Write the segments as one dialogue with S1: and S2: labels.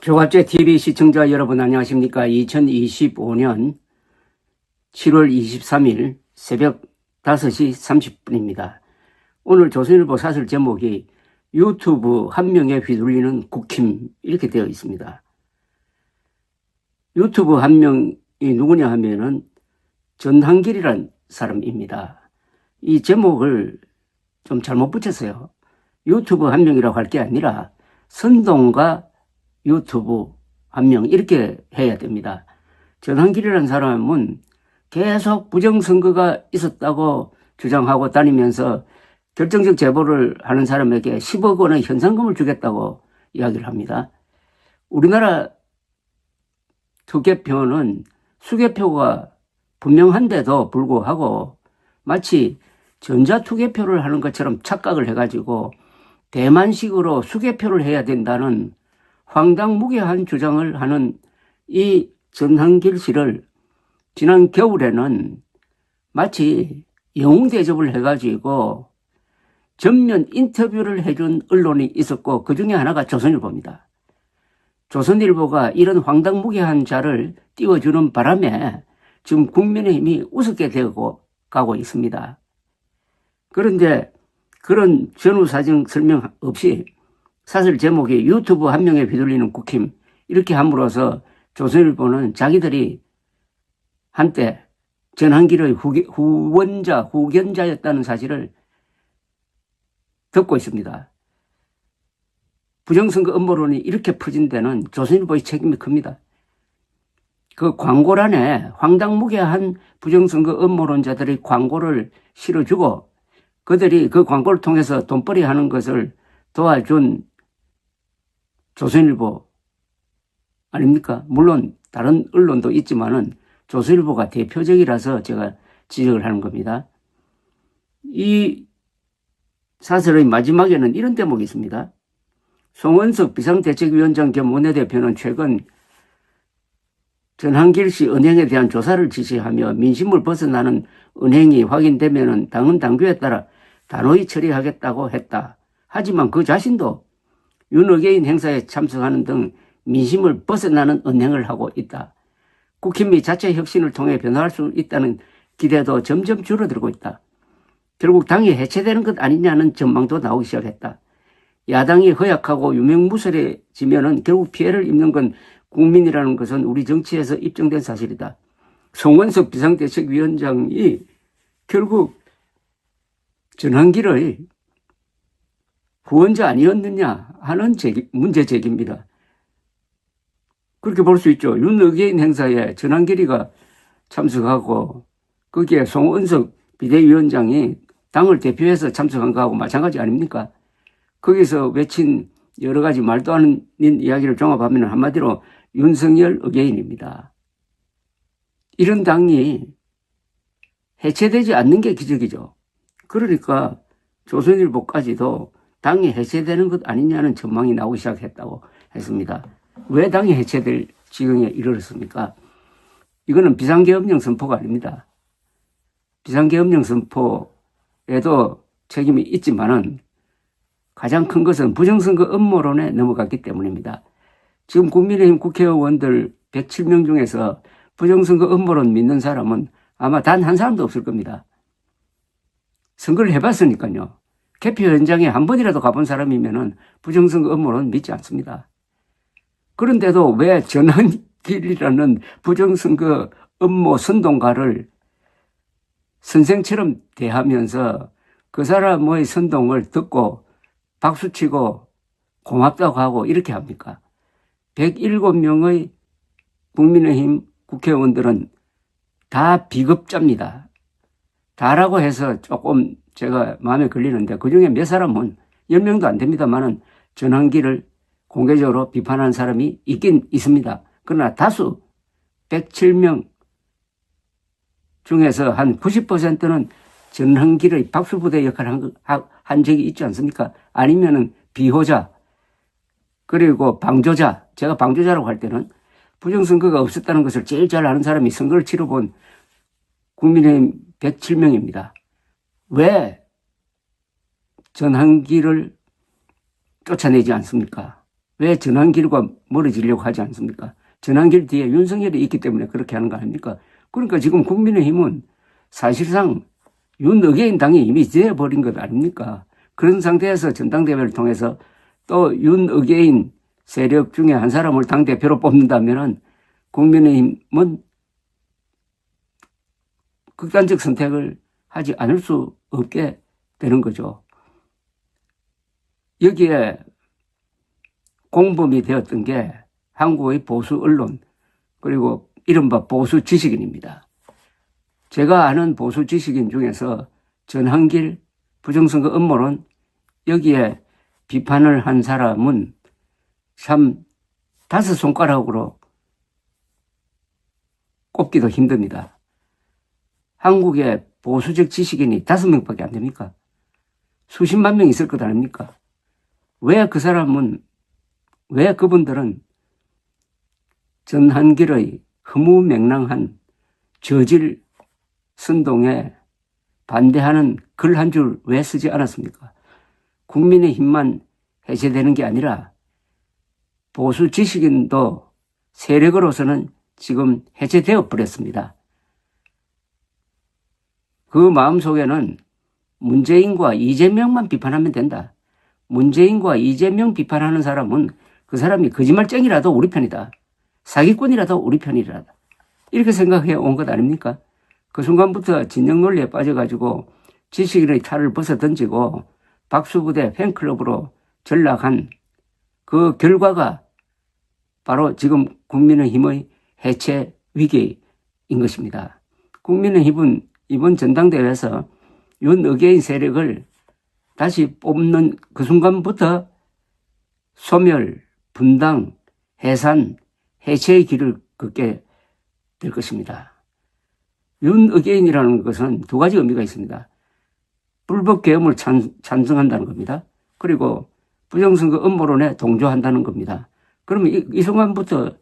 S1: 조갑제 TV 시청자 여러분 안녕하십니까? 2025년 7월 23일 새벽 5시 30분입니다. 오늘 조선일보 사설 제목이 유튜브 한 명에 휘둘리는 국힘 이렇게 되어 있습니다. 유튜브 한 명이 누구냐 하면은 전한길이란 사람입니다. 이 제목을 좀 잘못 붙였어요. 유튜브 한 명이라고 할 게 아니라 선동가 유튜브 한 명 이렇게 해야 됩니다. 전한길이라는 사람은 계속 부정선거가 있었다고 주장하고 다니면서 결정적 제보를 하는 사람에게 10억 원의 현상금을 주겠다고 이야기를 합니다. 우리나라 투개표는 수개표가 분명한데도 불구하고 마치 전자투개표를 하는 것처럼 착각을 해가지고 대만식으로 수개표를 해야 된다는 황당무계한 주장을 하는 이 전한길 씨를 지난 겨울에는 마치 영웅 대접을 해가지고 전면 인터뷰를 해준 언론이 있었고 그 중에 하나가 조선일보입니다. 조선일보가 이런 황당무계한 자를 띄워주는 바람에 지금 국민의힘이 우습게 되고 가고 있습니다. 그런데 그런 전후사정 설명 없이 사설 제목이 유튜브 한 명에 휘둘리는 국힘 이렇게 함으로써 조선일보는 자기들이 한때 전한길의 후견자였다는 사실을 덮고 있습니다. 부정선거 음모론이 이렇게 퍼진 데는 조선일보의 책임이 큽니다. 그 광고란에 황당무계한 부정선거 음모론자들의 광고를 실어주고 그들이 그 광고를 통해서 돈벌이 하는 것을 도와준 조선일보 아닙니까? 물론 다른 언론도 있지만은 조선일보가 대표적이라서 제가 지적을 하는 겁니다. 이 사설의 마지막에는 이런 대목이 있습니다. 송원석 비상대책위원장 겸 원내대표는 최근 전한길 씨 은행에 대한 조사를 지시하며 민심을 벗어나는 은행이 확인되면 당은 당규에 따라 단호히 처리하겠다고 했다. 하지만 그 자신도 윤어게인 행사에 참석하는 등 민심을 벗어나는 은행을 하고 있다. 국힘이 자체 혁신을 통해 변화할 수 있다는 기대도 점점 줄어들고 있다. 결국 당이 해체되는 것 아니냐는 전망도 나오기 시작했다. 야당이 허약하고 유명무실해지면은 결국 피해를 입는 건 국민이라는 것은 우리 정치에서 입증된 사실이다. 송원석 비상대책위원장이 결국 전한길의 후원자 아니었느냐 하는 문제 제기입니다. 그렇게 볼 수 있죠. 윤어게인 행사에 전한길이가 참석하고 거기에 송원석 비대위원장이 당을 대표해서 참석한 거하고 마찬가지 아닙니까? 거기서 외친 여러 가지 말도 안 되는 이야기를 종합하면 한마디로 윤석열 어게인입니다. 이런 당이 해체되지 않는 게 기적이죠. 그러니까 조선일보까지도 당이 해체되는 것 아니냐는 전망이 나오기 시작했다고 했습니다. 왜 당이 해체될 지경에 이르렀습니까? 이거는 비상계엄령 선포가 아닙니다. 비상계엄령 선포에도 책임이 있지만은 가장 큰 것은 부정선거 음모론에 넘어갔기 때문입니다. 지금 국민의힘 국회의원들 107명 중에서 부정선거 음모론 믿는 사람은 아마 단 한 사람도 없을 겁니다. 선거를 해봤으니까요. 개표 현장에 한 번이라도 가본 사람이면은 부정선거 음모론 믿지 않습니다. 그런데도 왜 전한길이라는 부정선거 음모 선동가를 선생처럼 대하면서 그 사람의 선동을 듣고 박수치고 고맙다고 하고 이렇게 합니까? 107명의 국민의힘 국회의원들은 다 비겁자입니다. 다라고 해서 조금 제가 마음에 걸리는데 그중에 몇 사람은 10명도 안 됩니다만은 전한길을 공개적으로 비판하는 사람이 있긴 있습니다. 그러나 다수 107명 중에서 한 90%는 전한길의 박수부대 역할을 한 적이 있지 않습니까? 아니면은 비호자 그리고 방조자, 제가 방조자라고 할 때는 부정선거가 없었다는 것을 제일 잘 아는 사람이 선거를 치러본 국민의힘 107명입니다. 왜 전한길을 쫓아내지 않습니까? 왜 전환길과 멀어지려고 하지 않습니까? 전환길 뒤에 윤석열이 있기 때문에 그렇게 하는 거 아닙니까? 그러니까 지금 국민의힘은 사실상 윤어게인 당이 이미 되어버린 것 아닙니까? 그런 상태에서 전당대회를 통해서 또 윤어게인 세력 중에 한 사람을 당대표로 뽑는다면은 국민의힘은 극단적 선택을 하지 않을 수 없게 되는 거죠. 여기에 공범이 되었던 게 한국의 보수 언론 그리고 이른바 보수 지식인입니다. 제가 아는 보수 지식인 중에서 전한길 부정선거 음모론 여기에 비판을 한 사람은 참 5손가락으로 꼽기도 힘듭니다. 한국의 보수적 지식인이 5명밖에 안 됩니까? 수십만 명 있을 것 아닙니까? 왜 그분들은 전한길의 허무맹랑한 저질 선동에 반대하는 글 한 줄 왜 쓰지 않았습니까? 국민의힘만 해체되는 게 아니라 보수 지식인도 세력으로서는 지금 해체되어 버렸습니다. 그 마음속에는 문재인과 이재명만 비판하면 된다. 문재인과 이재명 비판하는 사람은 그 사람이 거짓말쟁이라도 우리 편이다. 사기꾼이라도 우리 편이다. 이렇게 생각해 온 것 아닙니까? 그 순간부터 진영 논리에 빠져가지고 지식인의 탈을 벗어 던지고 박수부대 팬클럽으로 전락한 그 결과가 바로 지금 국민의힘의 해체 위기인 것입니다. 국민의힘은 이번 전당대회에서 윤어게인 세력을 다시 뽑는 그 순간부터 소멸, 분당, 해산, 해체의 길을 걷게 될 것입니다. 윤어게인이라는 것은 두 가지 의미가 있습니다. 불법 계엄을 찬성한다는 겁니다. 그리고 부정선거 음모론에 동조한다는 겁니다. 그러면 이 순간부터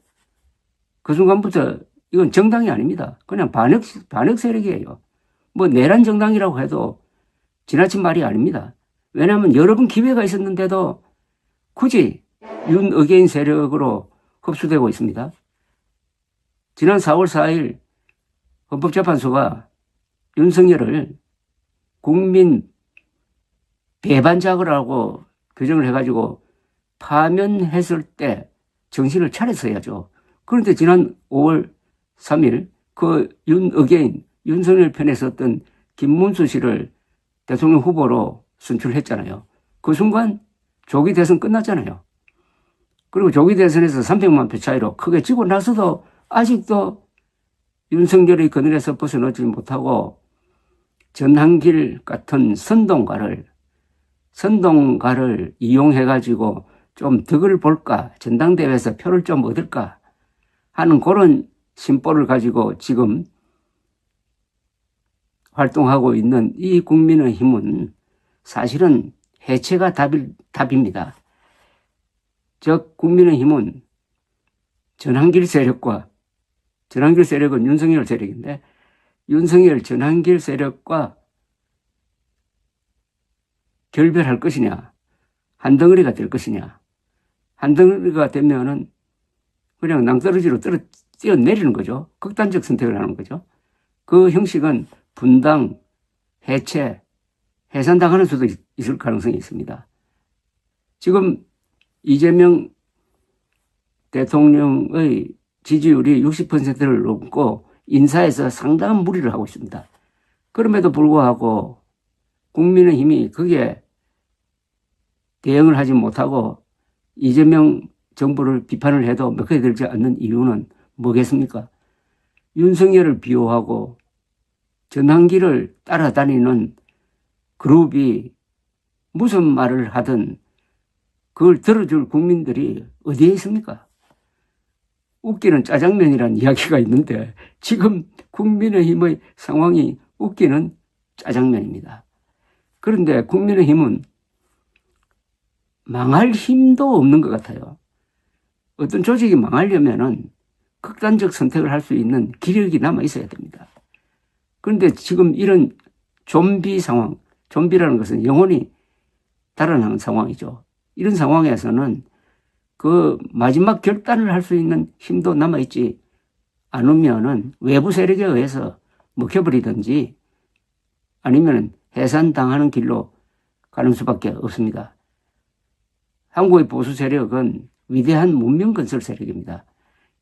S1: 그 순간부터 이건 정당이 아닙니다. 그냥 반역 세력이에요. 뭐 내란 정당이라고 해도 지나친 말이 아닙니다. 왜냐하면 여러 번 기회가 있었는데도 굳이 윤어게인 세력으로 흡수되고 있습니다. 지난 4월 4일 헌법재판소가 윤석열을 국민 배반자라고 규정을 해가지고 파면했을 때 정신을 차렸어야죠. 그런데 지난 5월 3일 그 윤어게인 윤석열 편에 섰던 김문수 씨를 대통령 후보로 선출했잖아요. 그 순간 조기 대선 끝났잖아요. 그리고 조기 대선에서 300만 표 차이로 크게 지고 나서도 아직도 윤석열의 그늘에서 벗어나지 못하고 전한길 같은 선동가를 이용해가지고 좀 덕을 볼까, 전당대회에서 표를 좀 얻을까 하는 그런 심보를 가지고 지금 활동하고 있는 이 국민의힘은 사실은 해체가 답입니다. 즉 국민의힘은 전한길 세력은 윤석열 세력인데 윤석열 전한길 세력과 결별할 것이냐, 한덩어리가 될 것이냐. 한덩어리가 되면은 그냥 낭떠러지로 뛰어내리는 거죠. 극단적 선택을 하는 거죠. 그 형식은 분당, 해체, 해산당하는 수도 있을 가능성이 있습니다. 지금 이재명 대통령의 지지율이 60%를 넘고 인사에서 상당한 무리를 하고 있습니다. 그럼에도 불구하고 국민의힘이 거기에 대응을 하지 못하고 이재명 정부를 비판을 해도 몇 개 들지 않는 이유는 뭐겠습니까? 윤석열을 비호하고 전한길을 따라다니는 그룹이 무슨 말을 하든 그걸 들어줄 국민들이 어디에 있습니까? 웃기는 짜장면이라는 이야기가 있는데 지금 국민의힘의 상황이 웃기는 짜장면입니다. 그런데 국민의힘은 망할 힘도 없는 것 같아요. 어떤 조직이 망하려면은 극단적 선택을 할 수 있는 기력이 남아 있어야 됩니다. 그런데 지금 이런 좀비 상황, 좀비라는 것은 영혼이 달아나는 상황이죠. 이런 상황에서는 그 마지막 결단을 할 수 있는 힘도 남아있지 않으면은 외부 세력에 의해서 먹혀버리든지 아니면 해산당하는 길로 가는 수밖에 없습니다. 한국의 보수 세력은 위대한 문명 건설 세력입니다.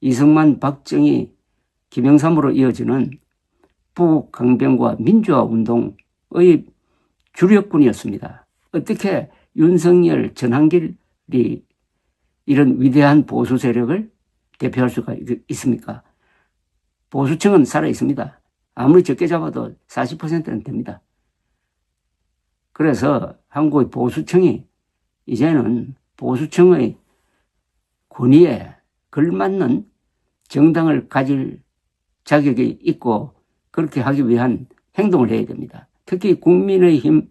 S1: 이승만, 박정희, 김영삼으로 이어지는 부국 강병과 민주화 운동의 주력군이었습니다. 어떻게 윤석열, 전한길이 이런 위대한 보수 세력을 대표할 수가 있습니까? 보수층은 살아 있습니다. 아무리 적게 잡아도 40%는 됩니다. 그래서 한국의 보수층이 이제는 보수층의 권위에 걸맞는 정당을 가질 자격이 있고 그렇게 하기 위한 행동을 해야 됩니다. 특히 국민의힘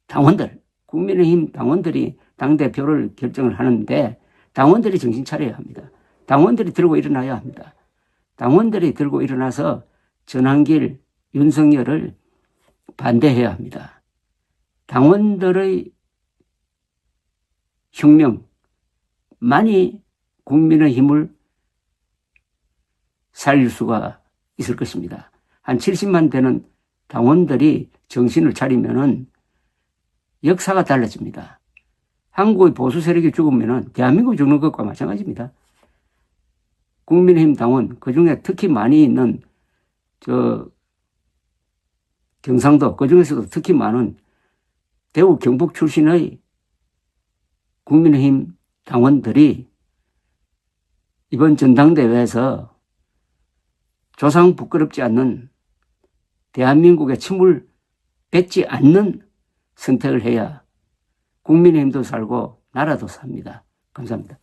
S1: 당원들이 당대표를 결정을 하는데 당원들이 정신 차려야 합니다. 당원들이 들고 일어나야 합니다. 당원들이 들고 일어나서 전한길, 윤석열을 반대해야 합니다. 당원들의 혁명만이 국민의힘을 살릴 수가 있을 것입니다. 한 70만 되는 당원들이 정신을 차리면은 역사가 달라집니다. 한국의 보수 세력이 죽으면은 대한민국이 죽는 것과 마찬가지입니다. 국민의힘 당원, 그 중에 특히 많이 있는 경상도, 그 중에서도 특히 많은 대구 경북 출신의 국민의힘 당원들이 이번 전당대회에서 조상 부끄럽지 않는 대한민국의 침을 뱉지 않는 선택을 해야 국민의힘도 살고 나라도 삽니다. 감사합니다.